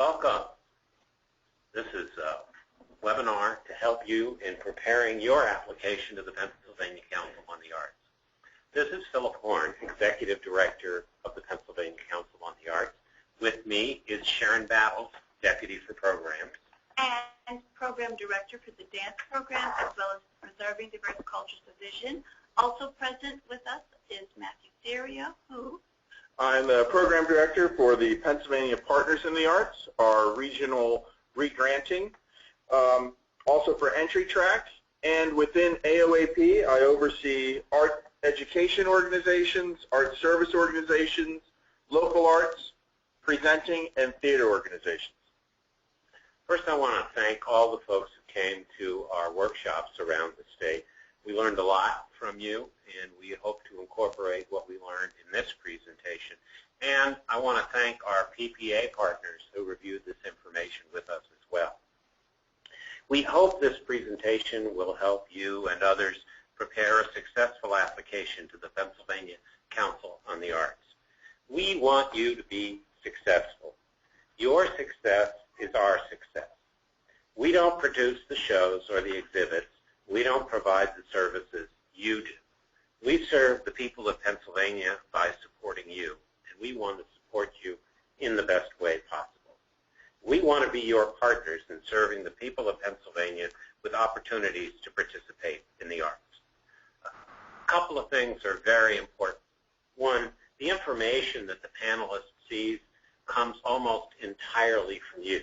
Welcome. This is a webinar to help you in preparing your application to the Pennsylvania Council on the Arts. This is Philip Horn, Executive Director of the Pennsylvania Council on the Arts. With me is Sharon Battles, Deputy for Programs. And Program Director for the Dance Program, as well as Preserving Diverse Cultures Division. Also present with us is Matthew Serio, who? I'm the Program Director for the Pennsylvania Partners in the Arts, our regional re-granting. Also for Entry Track, and within AOAP, I oversee art education organizations, art service organizations, local arts, presenting, and theater organizations. First, I want to thank all the folks who came to our workshops around the state. We learned a lot from you, and we hope to incorporate what we learned in this presentation. And I want to thank our PPA partners who reviewed this information with us as well. We hope this presentation will help you and others prepare a successful application to the Pennsylvania Council on the Arts. We want you to be successful. Your success is our success. We don't produce the shows or the exhibits. We don't provide the services. You do. We serve the people of Pennsylvania by supporting you, and we want to support you in the best way possible. We want to be your partners in serving the people of Pennsylvania with opportunities to participate in the arts. A couple of things are very important. One, the information that the panelist sees comes almost entirely from you.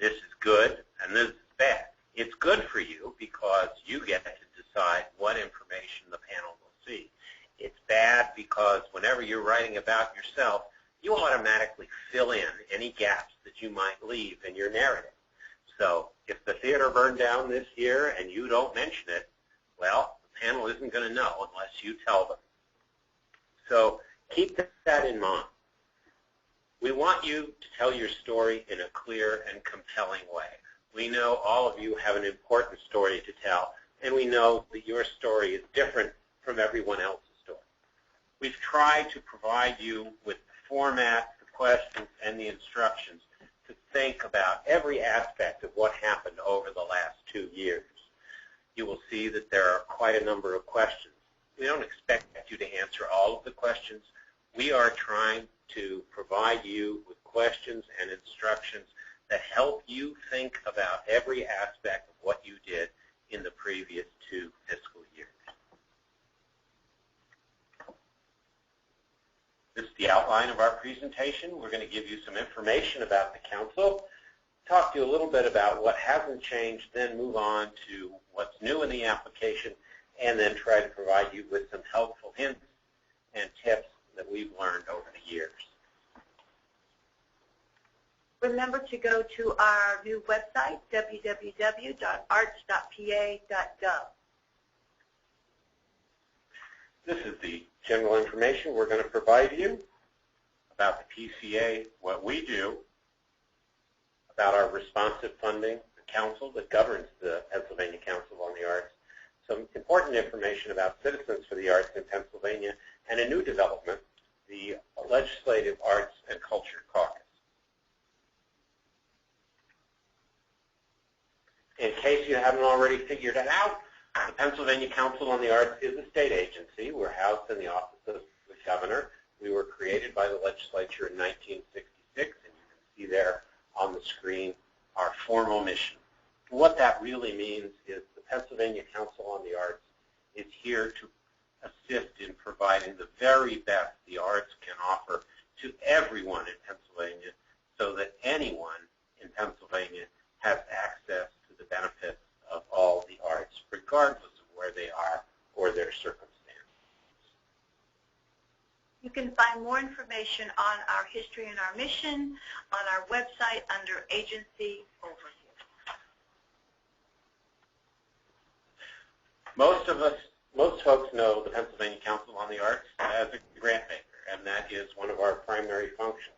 This is good and this is bad. It's good for you because you get to decide what information the panel will see. It's bad because whenever you're writing about yourself, you automatically fill in any gaps that you might leave in your narrative. So if the theater burned down this year and you don't mention it, well, the panel isn't going to know unless you tell them. So keep that in mind. We want you to tell your story in a clear and compelling way. We know all of you have an important story to tell, and we know that your story is different from everyone else's story. We've tried to provide you with format, the questions, and the instructions to think about every aspect of what happened over the last 2 years. You will see that there are quite a number of questions. We don't expect you to answer all of the questions. We are trying to provide you with questions and instructions that help you think about every aspect of what you did in the previous 2 fiscal years. This is the outline of our presentation. We're going to give you some information about the Council, talk to you a little bit about what hasn't changed, then move on to what's new in the application, and then try to provide you with some helpful hints and tips that we've learned over the years. Remember to go to our new website, www.arts.pa.gov. This is the general information we're going to provide you about the PCA, what we do, about our responsive funding, the council that governs the Pennsylvania Council on the Arts, some important information about Citizens for the Arts in Pennsylvania, and a new development, the Legislative Arts and Culture Caucus. In case you haven't already figured it out, the Pennsylvania Council on the Arts is a state agency. We're housed in the office of the governor. We were created by the legislature in 1966, and you can see there on the screen our formal mission. What that really means is the Pennsylvania Council on the Arts is here to assist in providing the very best the arts can offer to everyone in Pennsylvania so that anyone in Pennsylvania has access to the benefits of all the arts, regardless of where they are or their circumstances. You can find more information on our history and our mission on our website under Agency Overview. Most folks know the Pennsylvania Council on the Arts as a grant maker, and that is one of our primary functions.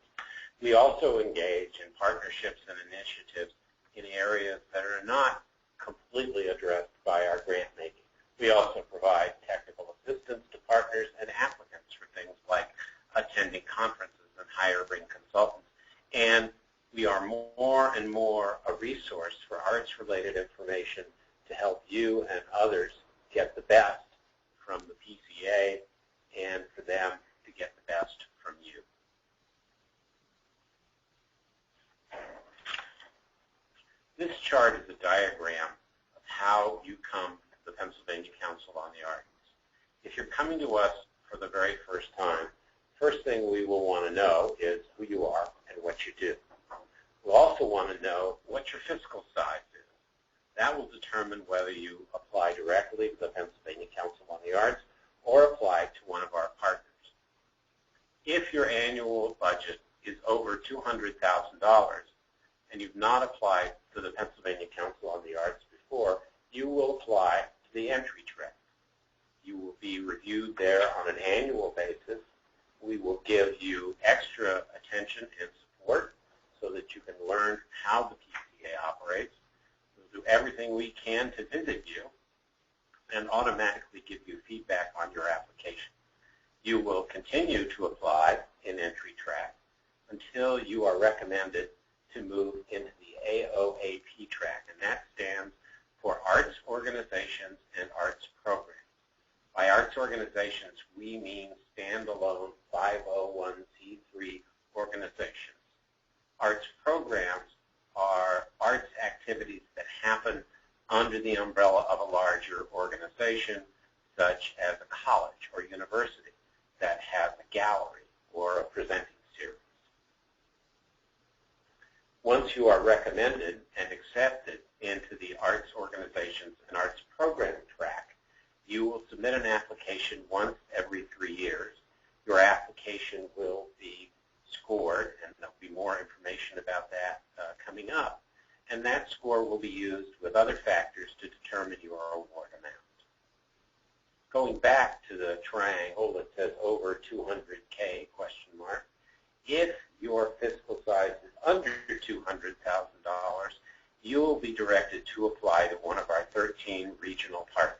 We also engage in partnerships and initiatives in areas that are not completely addressed by our grant making. We also provide technical assistance to partners and applicants for things like attending conferences and hiring consultants. And we are more tabulated information to help you and others get the best from the PCA and for them to get the best from you. This chart is a diagram of how you come to the Pennsylvania Council on the Arts. If you're coming to us for the very first time, first thing we will want to know is who you are and what you do. We'll also want to know what your fiscal size is. That will determine whether you apply directly to the Pennsylvania Council on the Arts or apply to one of our partners. If your annual budget is over $200,000 and you've not applied to the Pennsylvania Council on the Arts before, you will apply to the entry track. You will be reviewed there on an annual basis. We will give you extra attention and support so that you can learn how the PCA operates. We'll do everything we can to visit you and automatically give you feedback on your application. You will continue to apply in entry track until you are recommended to move into the AOAP track, and that stands for Arts Organizations and Arts Programs. By arts organizations, we mean standalone 501c3 organizations. Arts programs are arts activities that happen under the umbrella of a larger organization, such as a college or university that has a gallery or a presenting series. Once you are recommended and accepted into the Arts Organizations and Arts Program track, you will submit an application once every 3 years. Your application will be scored, and there'll be more information about that coming up. And that score will be used with other factors to determine your award amount. Going back to the triangle that says over 200K question mark, if your fiscal size is under $200,000, you will be directed to apply to one of our 13 regional partners,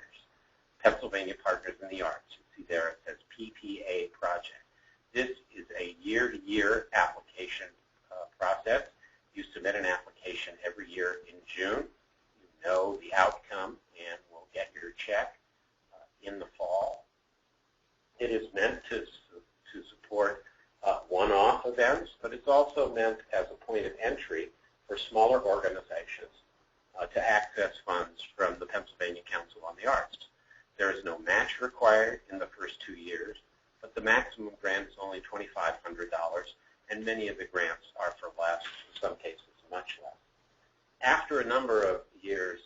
Pennsylvania Partners in the Arts. You see there it says PPA project. This is a year-to-year application process. You submit an application every year in June. You know the outcome and will get your check in the fall. It is meant to support one-off events, but it's also meant as a point of entry for smaller organizations to access funds from the Pennsylvania Council on the Arts. There is no match required in the first 2 years, but the maximum grant is only $2,500, and many of the grants are for less, in some cases much less. After a number of years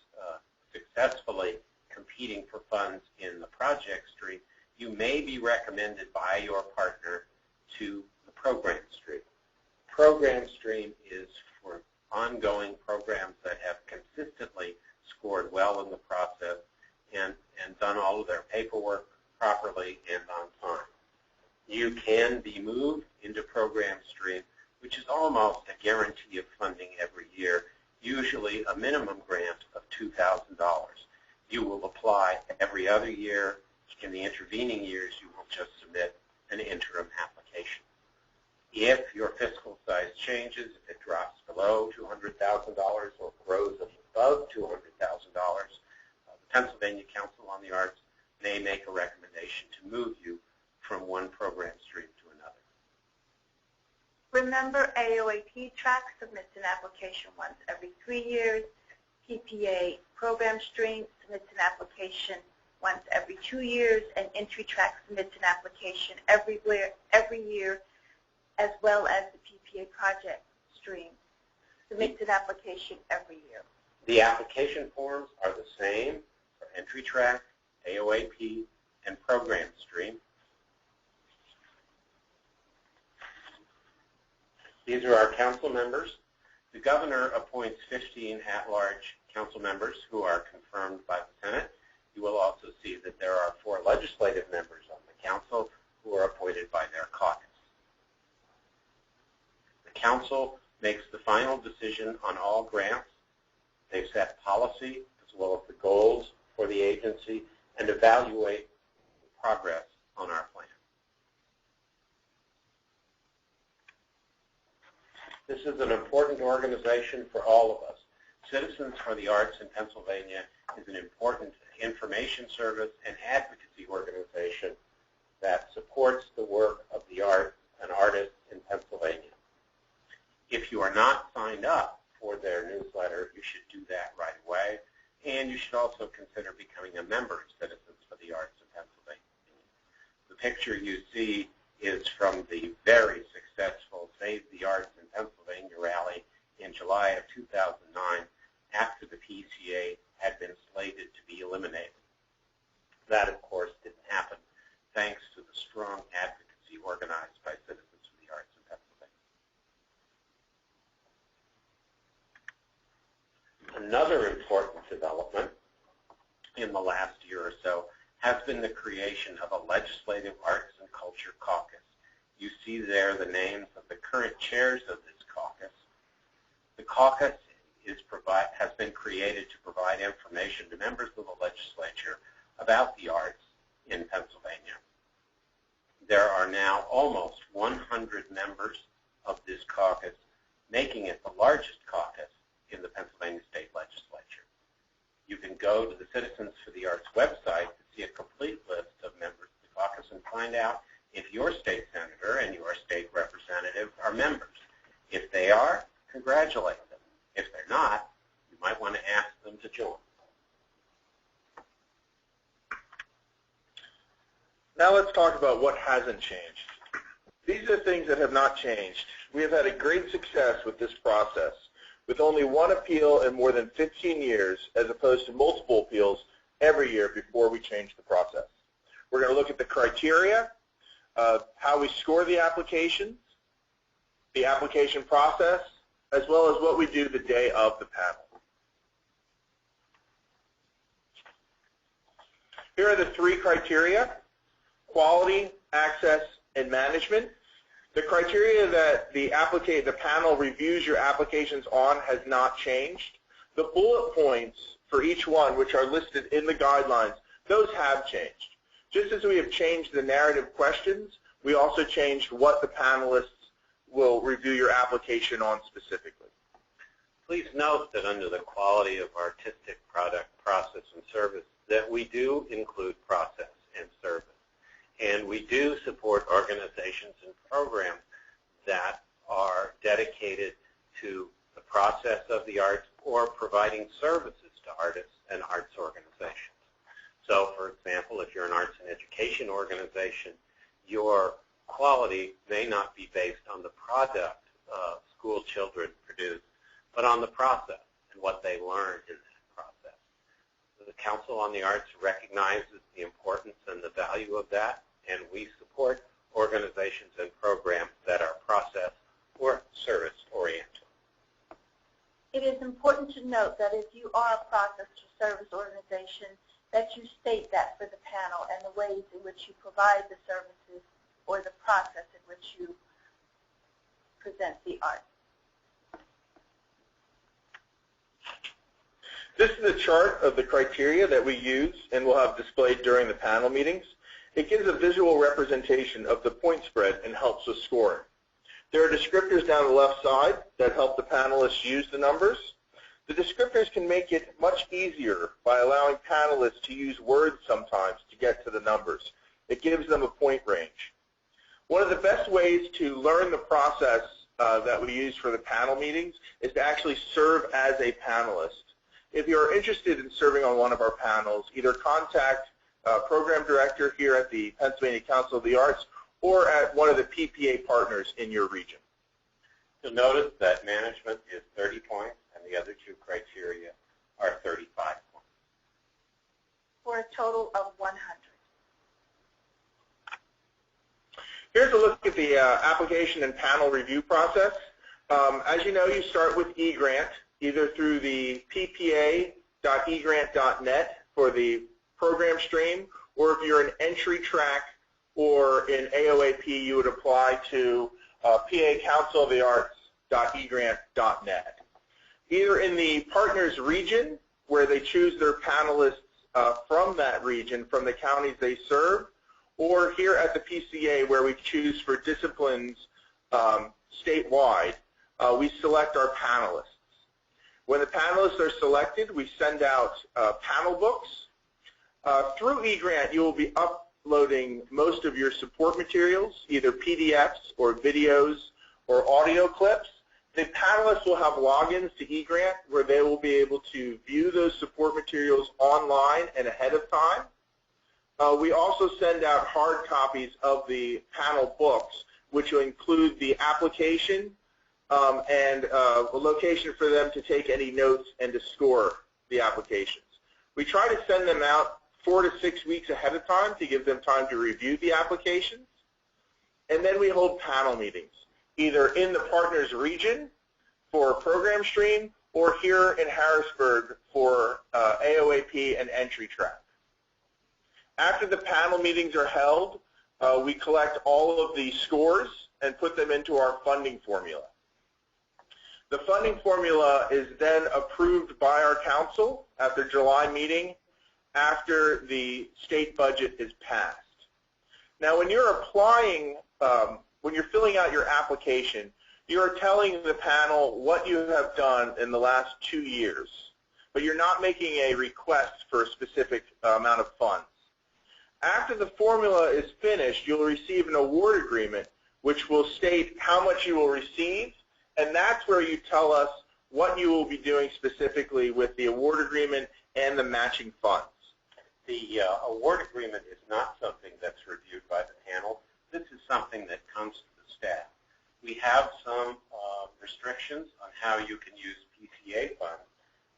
successfully competing for funds in the project stream, you may be recommended by your partner to the program stream. Program stream is for ongoing programs that have consistently scored well in the process and done all of their paperwork properly and on time. You can be moved into program stream, which is almost a guarantee of funding every year, usually a minimum grant of $2,000. You will apply every other year. In the intervening years, you will just submit an interim application. If your fiscal size changes, if it drops below $200,000 or grows above $200,000, the Pennsylvania Council on the Arts may make a recommendation to move you from one program stream to another. Remember, AOAP track submits an application once every 3 years. PPA program stream submits an application once every 2 years, and entry track submits an application every year, as well as the PPA project stream submits an application every year. The application forms are the same for entry track, AOAP, and program stream. These are our council members. The governor appoints 15 at-large council members who are confirmed by the Senate. You will also see that there are 4 legislative members on the council who are appointed by their caucus. The council makes the final decision on all grants. They set policy as well as the goals for the agency and evaluate progress on our plan. This is an important organization for all of us. Citizens for the Arts in Pennsylvania is an important information service and advocacy organization that supports the work of the arts and artists in Pennsylvania. If you are not signed up for their newsletter, you should do that right away, and you should also consider becoming a member of Citizens for the Arts in Pennsylvania. The picture you see is from the very successful Save the Arts in Pennsylvania rally in July of 2009 after the PCA had been slated to be eliminated. That, of course, didn't happen thanks to the strong advocacy organized by Citizens for the Arts in Pennsylvania. Another important development in the last year or so has been the creation of a Legislative Arts and Culture Caucus. You see there the names of the current chairs of this caucus. The caucus has been created to provide information to members of the legislature about the arts in Pennsylvania. There are now almost 100 members of this caucus, making it the largest caucus in the Pennsylvania State Legislature. You can go to the Citizens for the Arts website to see a complete list of members of the caucus and find out if your state senator and your state representative are members. If they are, congratulate them. If they're not, you might want to ask them to join. Now let's talk about what hasn't changed. These are things that have not changed. We have had a great success with this process, with only one appeal in more than 15 years, as opposed to multiple appeals every year before we change the process. We're going to look at the criteria, how we score the applications, the application process, as well as what we do the day of the panel. Here are the three criteria: quality, access, and management. The criteria that the panel reviews your applications on has not changed. The bullet points for each one, which are listed in the guidelines, those have changed. Just as we have changed the narrative questions, we also changed what the panelists will review your application on specifically. Please note that under the quality of artistic product, process, and service, that we do include process and service. And we do support organizations and programs that are dedicated to the process of the arts or providing services to artists and arts organizations. So, for example, if you're an arts and education organization, your quality may not be based on the product school children produce, but on the process and what they learn in that process. The Council on the Arts recognizes the importance and the value of that, and we support organizations and programs that are process or service oriented. It is important to note that if you are a process or service organization, that you state that for the panel and the ways in which you provide the services or the process in which you present the art. This is a chart of the criteria that we use and will have displayed during the panel meetings. It gives a visual representation of the point spread and helps with scoring. There are descriptors down the left side that help the panelists use the numbers. The descriptors can make it much easier by allowing panelists to use words sometimes to get to the numbers. It gives them a point range. One of the best ways to learn the process that we use for the panel meetings is to actually serve as a panelist. If you're interested in serving on one of our panels, either contact program director here at the Pennsylvania Council of the Arts or at one of the PPA partners in your region. You'll notice that management is 30 points and the other two criteria are 35 points. For a total of 100. Here's a look at the application and panel review process. As you know, you start with eGrant, either through the ppa.egrant.net for the program stream, or if you're an entry track or in AOAP, you would apply to PACounciloftheArts.egrant.net. Either in the partners region, where they choose their panelists from that region, from the counties they serve, or here at the PCA, where we choose for disciplines statewide, we select our panelists. When the panelists are selected, we send out panel books. Through eGrant, you will be uploading most of your support materials, either PDFs or videos or audio clips. The panelists will have logins to eGrant where they will be able to view those support materials online and ahead of time. We also send out hard copies of the panel books, which will include the application and a location for them to take any notes and to score the applications. We try to send them out 4 to 6 weeks ahead of time to give them time to review the applications. And then we hold panel meetings, either in the partners region for Program Stream or here in Harrisburg for AOAP and Entry Track. After the panel meetings are held, we collect all of the scores and put them into our funding formula. The funding formula is then approved by our council at the July meeting after the state budget is passed. Now, when you're applying, when you're filling out your application, you are telling the panel what you have done in the last 2 years, but you're not making a request for a specific amount of funds. After the formula is finished, you'll receive an award agreement which will state how much you will receive, and that's where you tell us what you will be doing specifically with the award agreement and the matching funds. The award agreement is not something that's reviewed by the panel. This is something that comes to the staff. We have some restrictions on how you can use PCA funds,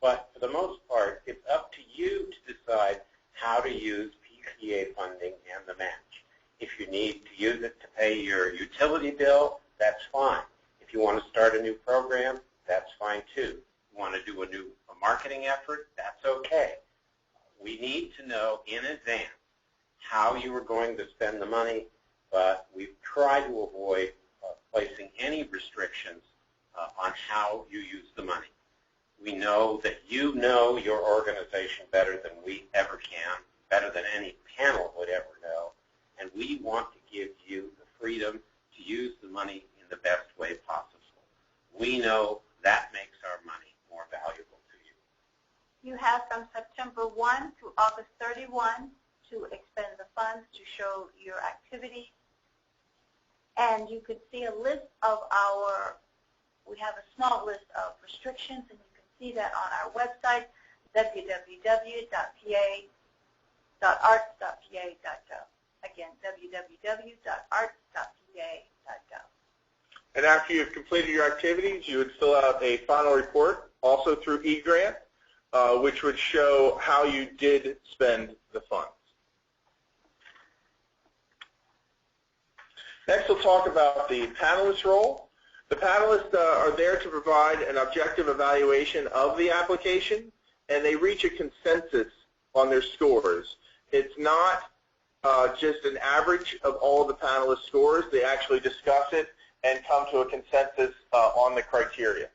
but for the most part, it's up to you to decide how to use PCA funding and the match. If you need to use it to pay your utility bill, that's fine. If you want to start a new program, that's fine too. You want to do a marketing effort, that's okay. We need to know in advance how you are going to spend the money, but we've tried to avoid placing any restrictions on how you use the money. We know that you know your organization better than we ever can, better than any panel would ever know, and we want to give you the freedom to use the money in the best way possible. We know that makes our money more valuable to you. You have from September 1 to August 31 to expend the funds to show your activity. And you can see a list of we have a small list of restrictions, and you can see that on our website, www.arts.pa.gov. Again, www.arts.pa.gov. And after you've completed your activities, you would fill out a final report, also through eGrant, which would show how you did spend the funds. Next, we'll talk about the panelist role. The panelists are there to provide an objective evaluation of the application, and they reach a consensus on their scores. It's not just an average of all of the panelists' scores. They actually discuss it and come to a consensus on the criteria.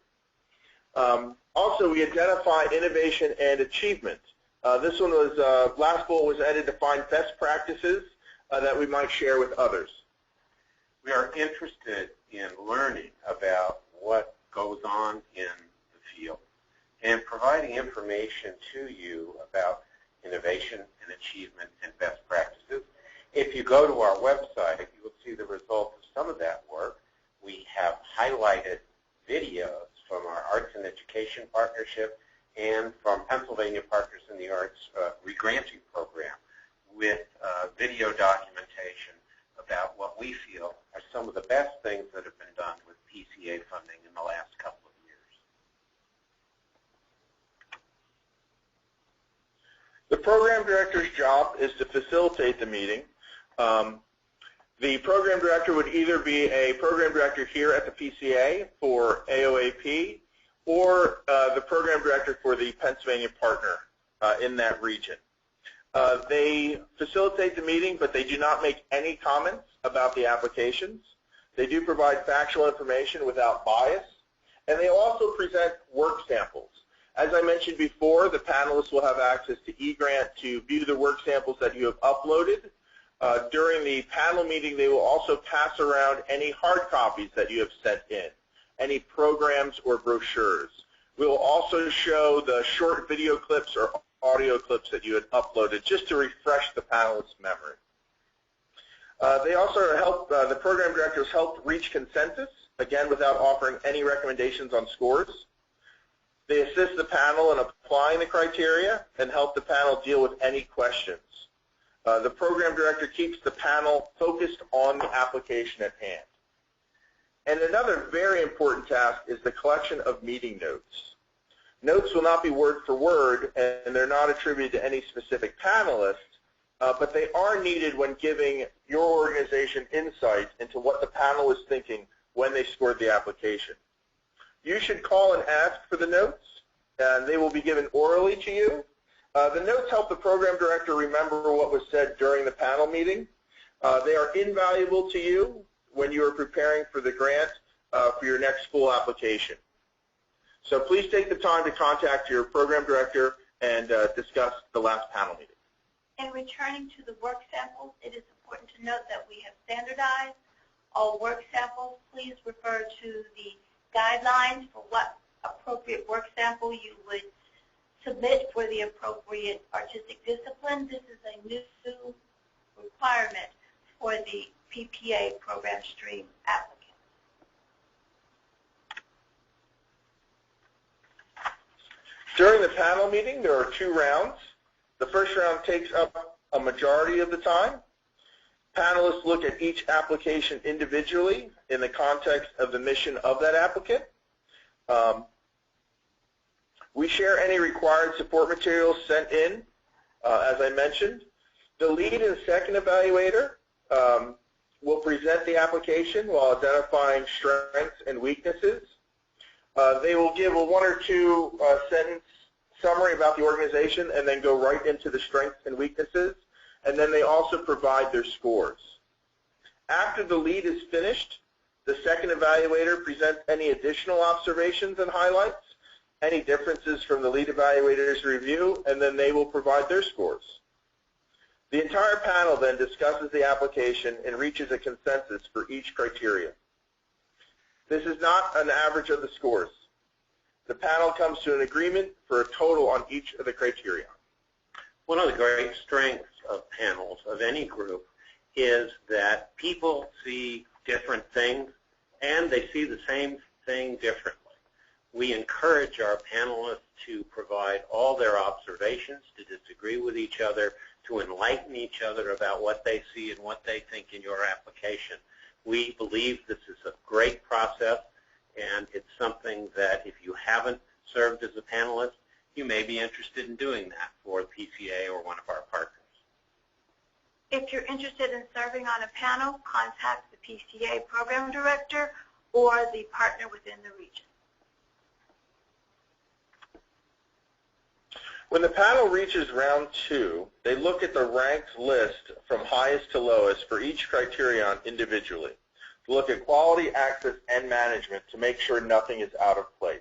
Also, we identify innovation and achievement. This one was, last goal was added to find best practices that we might share with others. We are interested in learning about what goes on in the field and providing information to you about innovation and achievement and best practices. If you go to our website, you will see the results of some of that work. We have highlighted videos from our Arts and Education Partnership and from Pennsylvania Partners in the Arts regranting program with video documentation about what we feel are some of the best things that have been done with PCA funding in the last couple of years. The program director's job is to facilitate the meeting. The program director would either be a program director here at the PCA for AOAP or the program director for the Pennsylvania partner in that region. They facilitate the meeting, but they do not make any comments about the applications. They do provide factual information without bias, and they also present work samples. As I mentioned before, the panelists will have access to eGrant to view the work samples that you have uploaded. During the panel meeting, they will also pass around any hard copies that you have sent in, any programs or brochures. We will also show the short video clips or audio clips that you had uploaded just to refresh the panelists' memory. They also help, the program directors helped reach consensus, again without offering any recommendations on scores. They assist the panel in applying the criteria and help the panel deal with any questions. The program director keeps the panel focused on the application at hand. And another very important task is the collection of meeting notes. Notes will not be word for word, and they're not attributed to any specific panelist, but they are needed when giving your organization insight into what the panel was thinking when they scored the application. You should call and ask for the notes, and they will be given orally to you. The notes help the program director remember what was said during the panel meeting. They are invaluable to you when you are preparing for the grant for your next full application. So please take the time to contact your program director and discuss the last panel meeting. In returning to the work samples, it is important to note that we have standardized all work samples. Please refer to the guidelines for what appropriate work sample you would submit for the appropriate artistic discipline. This is a new requirement for the PPA program stream applicant. During the panel meeting, there are 2 rounds. The first round takes up a majority of the time. Panelists look at each application individually in the context of the mission of that applicant. We share any required support materials sent in, as I mentioned. The lead and second evaluator will present the application while identifying strengths and weaknesses. They will give a 1 or 2 sentence summary about the organization and then go right into the strengths and weaknesses, and then they also provide their scores. After the lead is finished, the second evaluator presents any additional observations and highlights, any differences from the lead evaluator's review, and then they will provide their scores. The entire panel then discusses the application and reaches a consensus for each criteria. This is not an average of the scores. The panel comes to an agreement for a total on each of the criteria. One of the great strengths of panels of any group is that people see different things and they see the same thing differently. We encourage our panelists to provide all their observations, to disagree with each other, to enlighten each other about what they see and what they think in your application. We believe this is a great process, and it's something that if you haven't served as a panelist, you may be interested in doing that for PCA or one of our partners. If you're interested in serving on a panel, contact the PCA program director or the partner within the region. When the panel reaches round 2, they look at the ranked list from highest to lowest for each criterion individually to look at quality, access, and management to make sure nothing is out of place.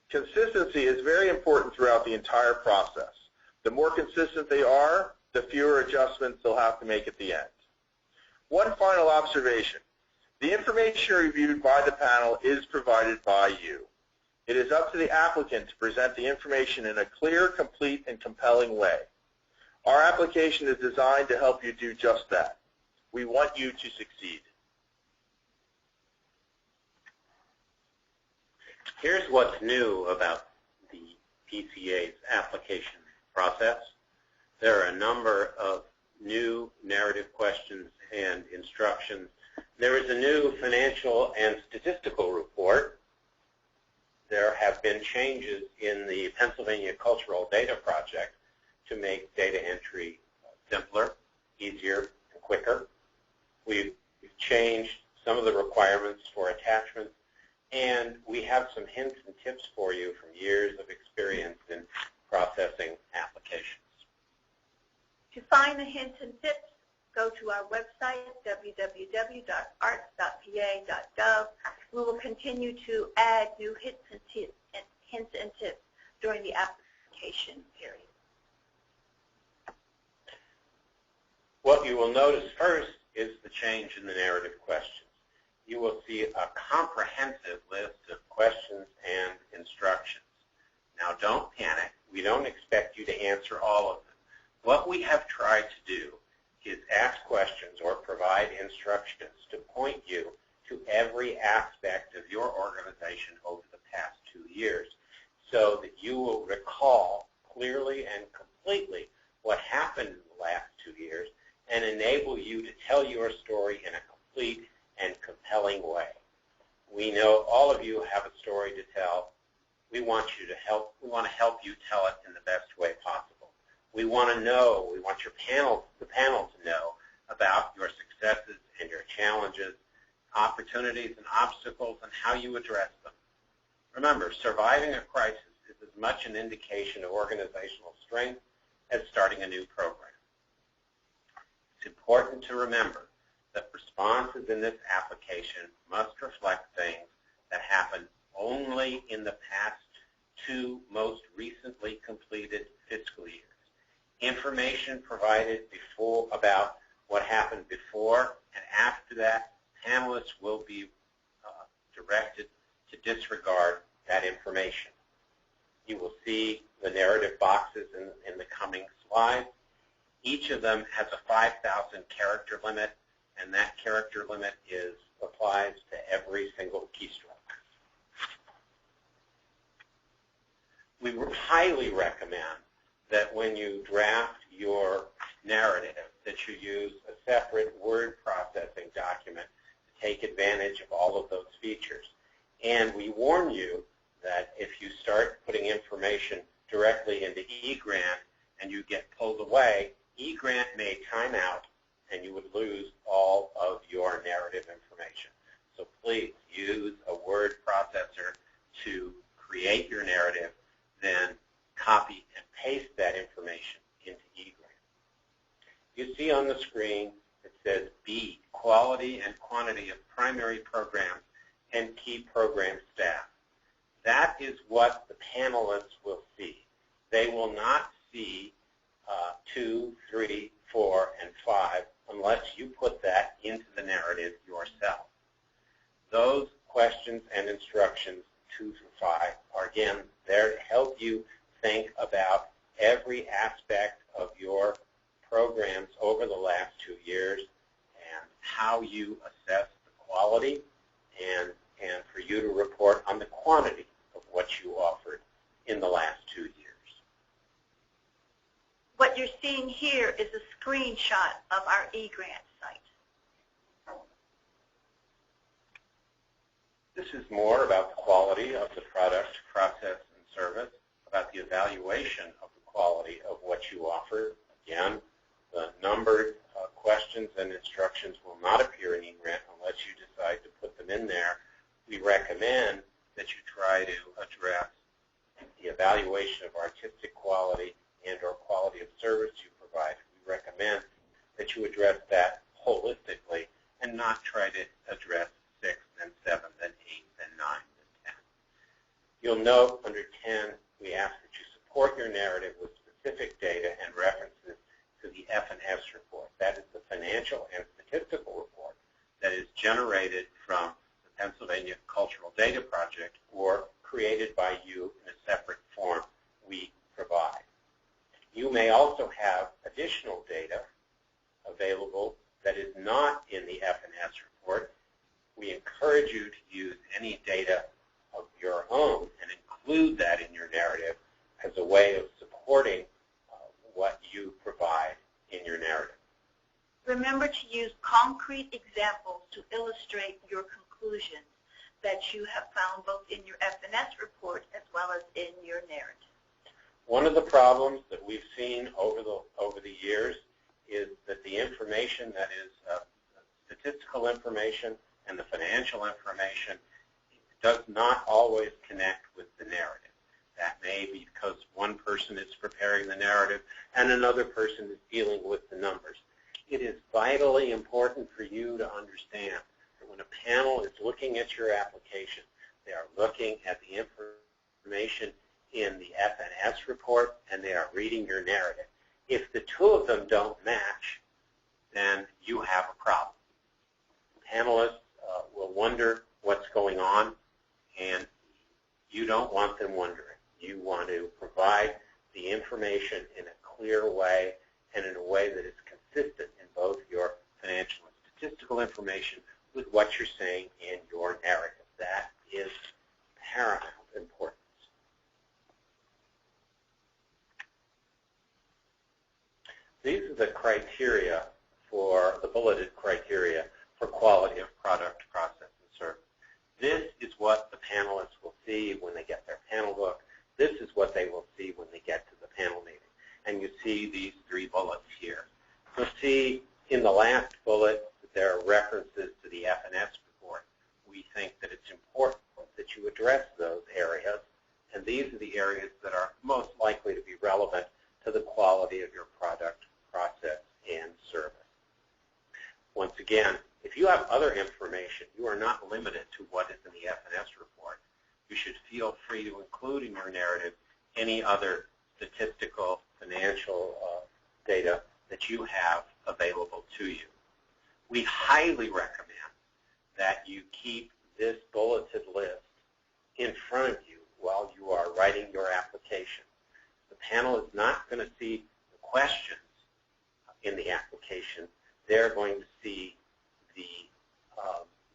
Consistency is very important throughout the entire process. The more consistent they are, the fewer adjustments they'll have to make at the end. One final observation. The information reviewed by the panel is provided by you. It is up to the applicant to present the information in a clear, complete, and compelling way. Our application is designed to help you do just that. We want you to succeed. Here's what's new about the PCA's application process. There are a number of new narrative questions and instructions. There is a new financial and statistical report. There have been changes in the Pennsylvania Cultural Data Project to make data entry simpler, easier, and quicker. We've changed some of the requirements for attachments, and we have some hints and tips for you from years of experience in processing applications. To find the hints and tips, go to our website, www.arts.pa.gov. We will continue to add new hints and tips during the application period. What you will notice first is the change in the narrative questions. You will see a comprehensive list of questions and instructions. don't panic. We don't expect you to answer all of them. What we have tried to do is ask questions or provide instructions to point you to every aspect of your organization over the past 2 years so that you will recall clearly and completely what happened in the last 2 years and enable you to tell your story in a complete and compelling way. We know all of you have a story to tell. We want to help you tell it in the best way possible. We want your the panel to know about your successes and your challenges, opportunities and obstacles, and how you address them. Remember, surviving a crisis is as much an indication of organizational strength as starting a new program. It's important to remember that responses in this application must reflect things that happened only in the past 2 most recently completed fiscal years. Information provided before about what happened before and after that, panelists will be directed to disregard that information. You will see the narrative boxes in the coming slides. Each of them has a 5,000 character limit, and that character limit applies to every single keystroke. We highly recommend that when you draft your narrative that you use a separate word processing document to take advantage of all of those features. And we warn you that if you start putting information directly into eGrant and you get pulled away, eGrant may time out and you would lose all of your narrative information. So please use a word processor to create your narrative, then copy and paste that information into eGrant. You see on the screen it says B, quality and quantity of primary programs and key program staff. That is what the panelists will see. They will not see 2, 3, 4, and 5 unless you put that into the narrative yourself. Those questions and instructions 2 through 5 are, again, there to help you think about every aspect of your programs over the last 2 years and how you assess the quality and for you to report on the quantity of what you offered in the last 2 years. What you're seeing here is a screenshot of our eGrant site. This is more about the quality of the product, process, and service, about the evaluation of the quality of what you offer. Again, the numbered questions and instructions will not appear in eGrant unless you decide to put them in there. We recommend that you try to address the evaluation of artistic quality and or quality of service you provide. We recommend that you address that holistically and not try to address 6, then 7, then 8, then 9, then 10. You'll note under 10, we ask that you support your narrative with specific data and references to the F&S report. That is the financial and statistical report that is generated from the Pennsylvania Cultural Data Project or created by you in a separate form we provide. You may also have additional data available that is not in the F&S report. We encourage you to use any data of your own and include that in your narrative as a way of supporting what you provide in your narrative. Remember to use concrete examples to illustrate your conclusions that you have found both in your F&S report as well as in your narrative. One of the problems that we've seen over the years is that the information that is statistical information and the financial information does not always connect with the narrative. That may be because one person is preparing the narrative and another person is dealing with the numbers. It is vitally important for you to understand that when a panel is looking at your application, they are looking at the information in the F&S report and they are reading your narrative. If the two of them don't match, then you have a problem. Panelists will wonder what's going on, and you don't want them wondering. You want to information in a clear way and in a way that is consistent in both your financial and statistical information with what you're saying in your narrative. That is paramount importance. These are the criteria for the bulleted criteria for quality of product, process, and service. This is what the panelists will see when they get their panel book. This is what they will see when they get to the panel meeting. And you see these 3 bullets here. You'll see in the last bullet that there are references to the F&S report. We think that it's important that you address those areas, and these are the areas that are most likely to be relevant to the quality of your product, process, and service. Once again, if you have other information, you are not limited to what is in the F&S report. You should feel free to include in your narrative any other statistical, financial data that you have available to you. We highly recommend that you keep this bulleted list in front of you while you are writing your application. The panel is not going to see the questions in the application. They're going to see the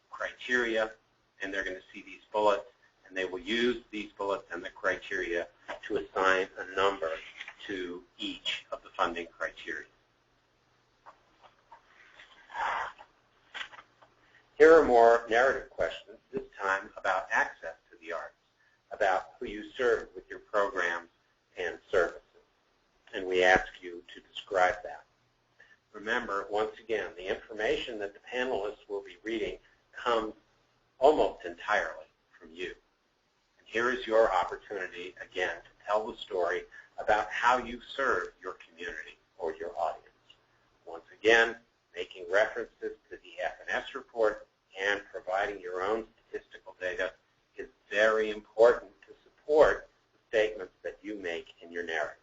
criteria, and they're going to see these bullets, and they will use these bullets and the criteria to assign a number to each of the funding criteria. Here are more narrative questions, this time about access to the arts, about who you serve with your programs and services. And we ask you to describe that. Remember, once again, the information that the panelists will be reading comes almost entirely from you. And here is your opportunity, again, to tell the story about how you serve your community or your audience. Once again, making references to the F&S report and providing your own statistical data is very important to support the statements that you make in your narrative.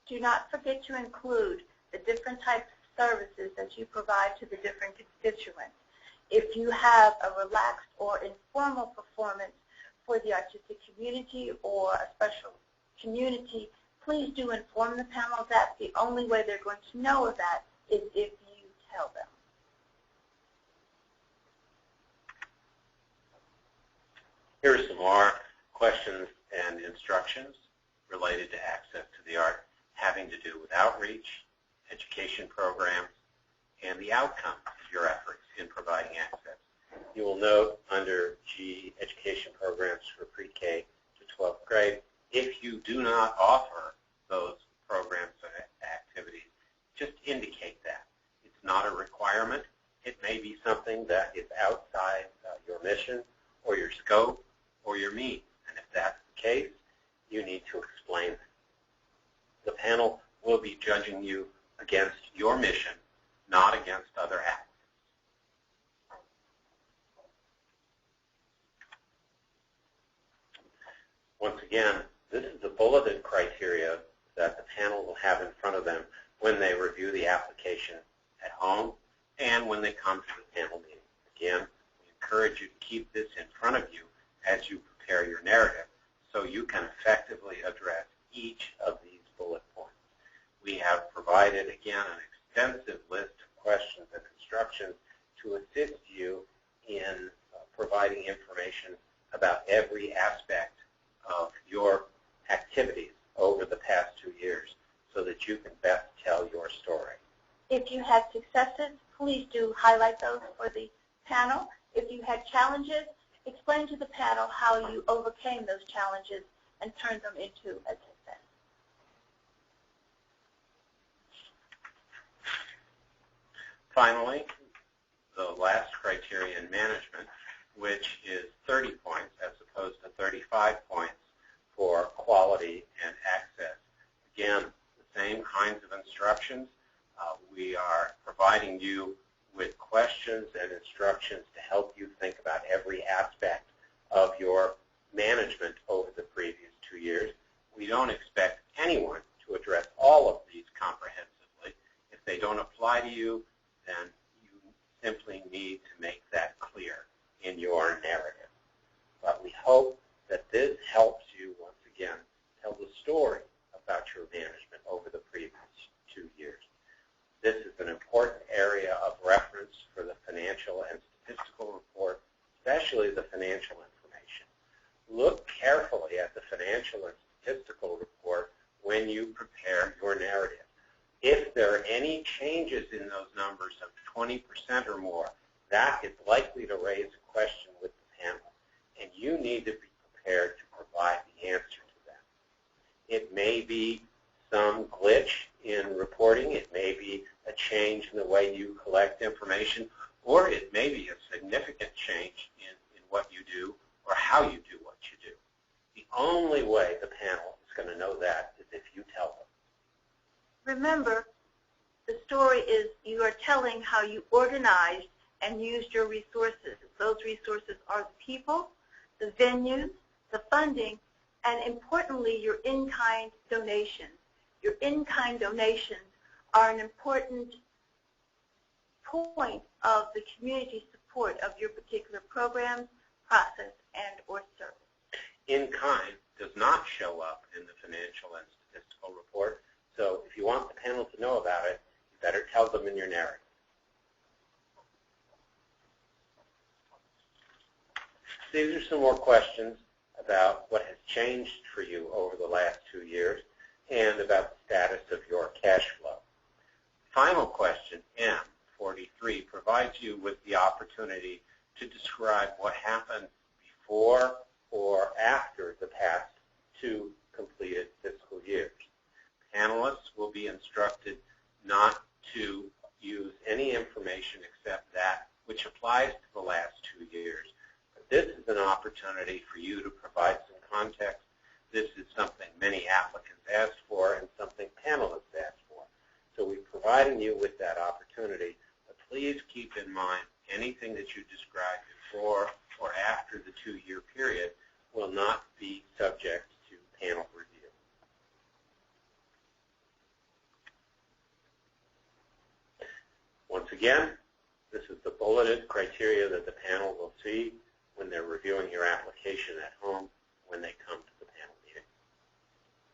Do not forget to include the different types of services that you provide to the different constituents. If you have a relaxed or informal performance for the artistic community or a special community, please do inform the panel of that. The only way they're going to know of that is if you tell them. Here are some more questions and instructions related to access to the art, having to do with outreach, education programs, and the outcome of your efforts in providing access. You will note under G, education programs for pre-K to 12th grade, if you do not offer those programs or activities, just indicate that. It's not a requirement. It may be something that is outside your mission or your scope or your means. And if that's the case, you need to explain it. The panel will be judging you against your mission, not against other applicants. Once again, this is the bulleted criteria that the panel will have in front of them when they review the application at home and when they come to the panel meeting. Again, we encourage you to keep this in front of you as you prepare your narrative so you can effectively address each of these bullet points. We have provided, again, an extensive list of questions and instructions to assist you in providing information about every aspect of your activities over the past 2 years so that you can best tell your story. If you had successes, please do highlight those for the panel. If you had challenges, explain to the panel how you overcame those challenges and turned them into a success. Finally, the last criterion, management, which is 30 points as opposed to 35 points for quality and access. Again, the same kinds of instructions. We are providing you with questions and instructions to help you think about every aspect of your management over the previous 2 years. We don't expect anyone to address all of these comprehensively. If they don't apply to you, then you simply need to make that clear in your narrative. But we hope that this helps you, once again, tell the story about your especially the financial information. Look carefully at the financial and statistical report when you prepare your narrative. If there are any changes in those numbers of 20% or more, that is likely to raise a question with the panel, and you need to be prepared to provide the answer to them. It may be some glitch in reporting, it may be a change in the way you collect information, or it may be a significant change in what you do or how you do what you do. The only way the panel is going to know that is if you tell them. Remember, the story is you are telling how you organized and used your resources. Those resources are the people, the venues, the funding, and importantly, your in-kind donations. Your in-kind donations are an important point of the community support of your particular program, process, and or service. In-kind does not show up in the financial and statistical report, so if you want the panel to know about it, you better tell them in your narrative. These are some more questions about what has changed for you over the last 2 years and about the status of your cash flow. Final question, M43, provides you with the opportunity to describe what happened before or after the past 2 completed fiscal years. Panelists will be instructed not to use any information except that which applies to the last 2 years. But this is an opportunity for you to provide some context. This is something many applicants asked for and something panelists asked for. So we're providing you with that opportunity. But please keep in mind anything that you described before or after the 2-year period will not be subject to panel review. Once again, this is the bulleted criteria that the panel will see when they're reviewing your application at home when they come to the panel meeting.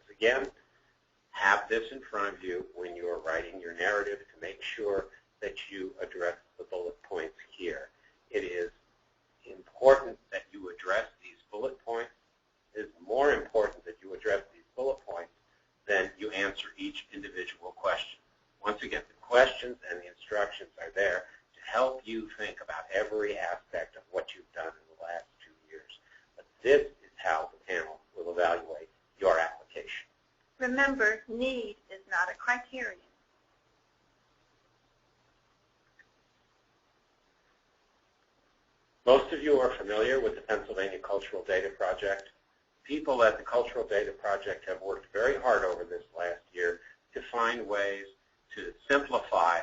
So again, have this in front of you when you are writing your narrative to make sure that you address the bullet points here. It is important that you address these bullet points. It is more important that you address these bullet points than you answer each individual question. Once again, the questions and the instructions are there to help you think about every aspect of what you've done in the last 2 years. But this is how the panel will evaluate your application. Remember, need is not a criterion. Most of you are familiar with the Pennsylvania Cultural Data Project. People at the Cultural Data Project have worked very hard over this last year to find ways to simplify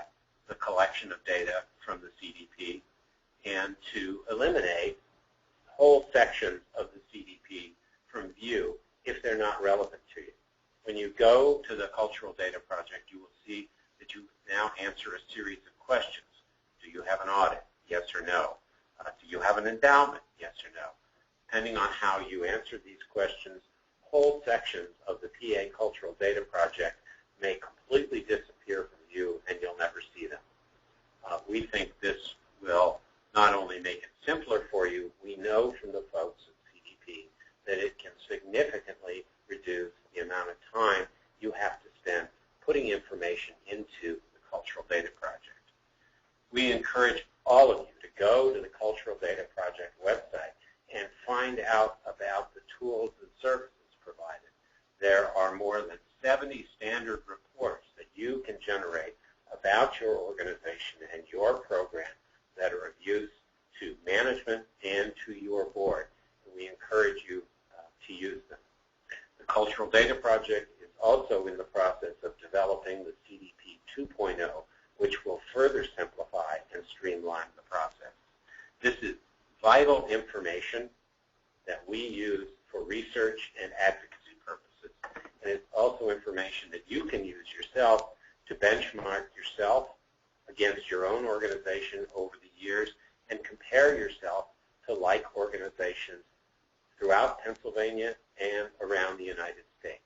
the collection of data from the CDP and to eliminate whole sections of the CDP from view if they're not relevant to you. When you go to the Cultural Data Project, you will see that you now answer a series of questions. Do you have an audit? Yes or no? Do you have an endowment? Yes or no? Depending on how you answer these questions, whole sections of the PA Cultural Data Project may completely disappear from view and you'll never see them. We think this will not only make it simpler for you, we know from the folks at CDP that it can significantly reduce the amount of time you have to spend putting information into the Cultural Data Project. We encourage all of you to go to the Cultural Data Project website and find out about the tools and services provided. There are more than 70 standard reports that you can generate about your organization and your program that are of use to management and to your board. And we encourage you to use them. The Cultural Data Project is also in the process of developing the CDP 2.0, which will further simplify and streamline the process. This is vital information that we use for research and advocacy purposes. And it's also information that you can use yourself to benchmark yourself against your own organization over the years and compare yourself to like organizations throughout Pennsylvania and around the United States.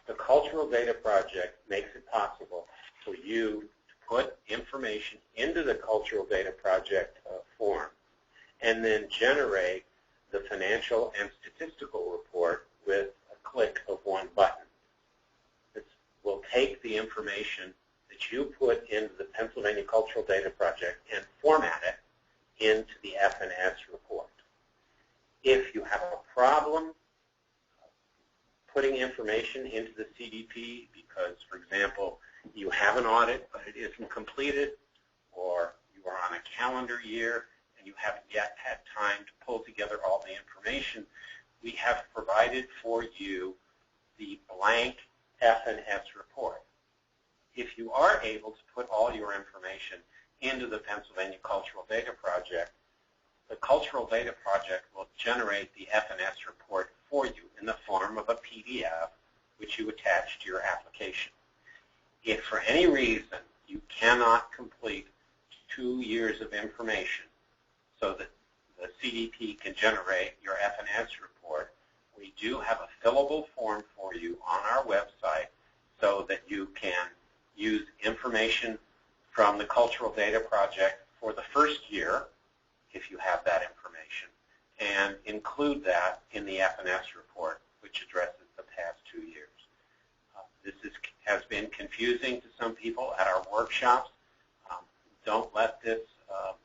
The Cultural Data Project makes it possible for you to put information into the Cultural Data Project form, and then generate the financial and statistical report with a click of one button. This will take the information that you put into the Pennsylvania Cultural Data Project and format it into the FNS report. If you have a problem putting information into the CDP because, for example, you have an audit but it isn't completed, or you are on a calendar year and you haven't yet had time to pull together all the information, we have provided for you the blank FNS report. If you are able to put all your information into the Pennsylvania Cultural Data Project, the Cultural Data Project will generate the FNS report for you in the form of a PDF, which you attach to your application. If for any reason you cannot complete 2 years of information so that the CDP can generate your FNS report, we do have a fillable form for you on our website so that you can use information from the Cultural Data Project for the first year, if you have that information, and include that in the FNS report, which addresses the past 2 years. Has been confusing to some people at our workshops. Don't let this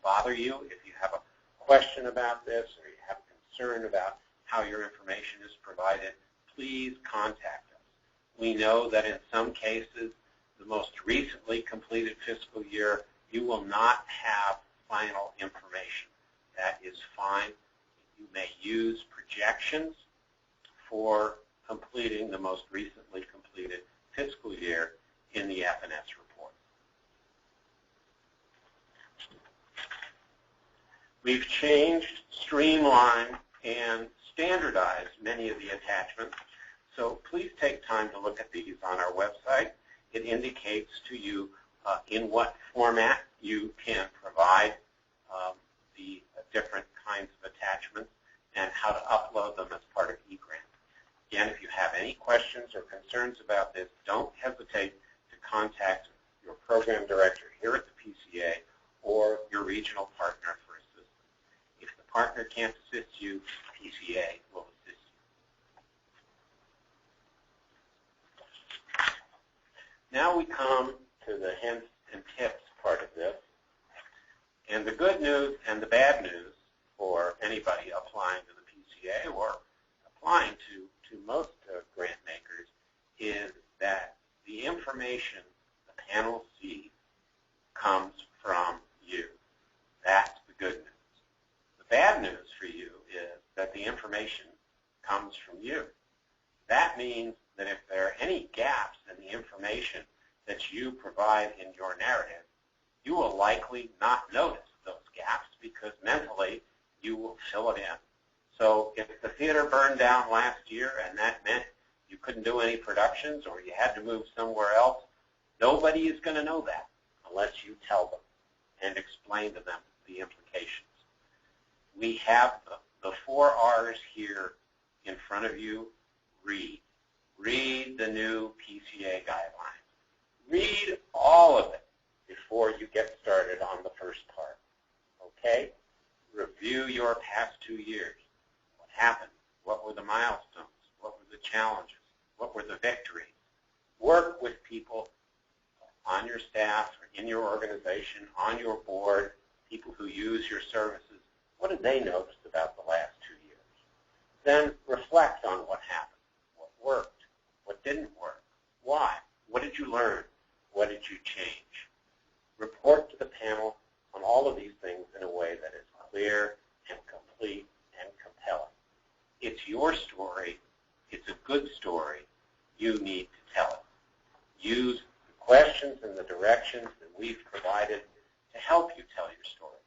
bother you. If you have a question about this or you have a concern about how your information is provided, please contact us. We know that in some cases, the most recently completed fiscal year, you will not have final information. That is fine. You may use projections for completing the most recently completed fiscal year in the FNS report. We've changed, streamlined, and standardized many of the attachments, so please take time to look at these on our website. It indicates to you in what format you can provide the different kinds of attachments and how to upload them as part of eGrant. Again, if you have any questions or concerns about this, don't hesitate to contact your program director here at the PCA or your regional partner for assistance. If the partner can't assist you, PCA will assist you. Now we come to the hints and tips part of this. And the good news and the bad news for anybody applying to the PCA or applying to most grant makers is that the information the panel sees comes from you. That's the good news. The bad news for you is that the information comes from you. That means that if there are any gaps in the information that you provide in your narrative, you will likely not notice those gaps because mentally you will fill it in. So if the theater burned down last year and that meant you couldn't do any productions or you had to move somewhere else, nobody is going to know that unless you tell them and explain to them the implications. We have the 4 R's here in front of you. Read. Read the new PCA guidelines. Read all of it before you get started on the first part. Okay? Review your past 2 years. What happened? What were the milestones? What were the challenges? What were the victories? Work with people on your staff, or in your organization, on your board, people who use your services. What did they notice about the last 2 years? Then reflect on what happened, what worked, what didn't work, why, what did you learn, what did you change? Report to the panel on all of these things in a way that is clear and complete and compelling. It's your story. It's a good story. You need to tell it. Use the questions and the directions that we've provided to help you tell your story.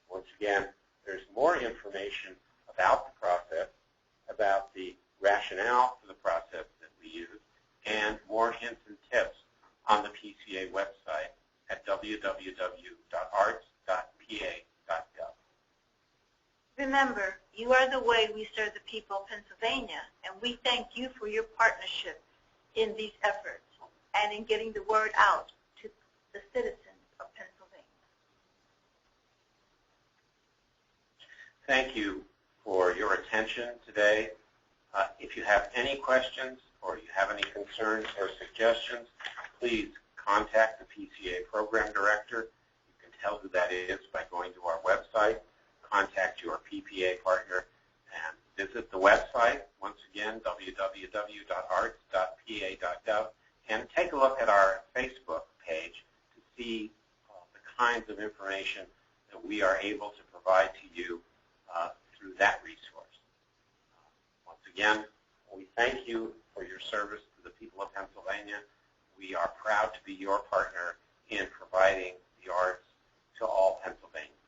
Once again, there's more information about the process, about the rationale for the process that we use, and more hints and tips on the PCA website at www.arts.pa.gov. Remember, you are the way we serve the people of Pennsylvania, and we thank you for your partnership in these efforts and in getting the word out to the citizens of Pennsylvania. thank you for your attention today. If you have any questions or you have any concerns or suggestions, please contact the PCA Program Director. You can tell who that is by going to our website, contact your PPA partner, and visit the website, once again, www.arts.pa.gov, and take a look at our Facebook page to see the kinds of information that we are able to provide to you through that resource. Once again, we thank you for your service to the people of Pennsylvania. We are proud to be your partner in providing the arts to all Pennsylvanians.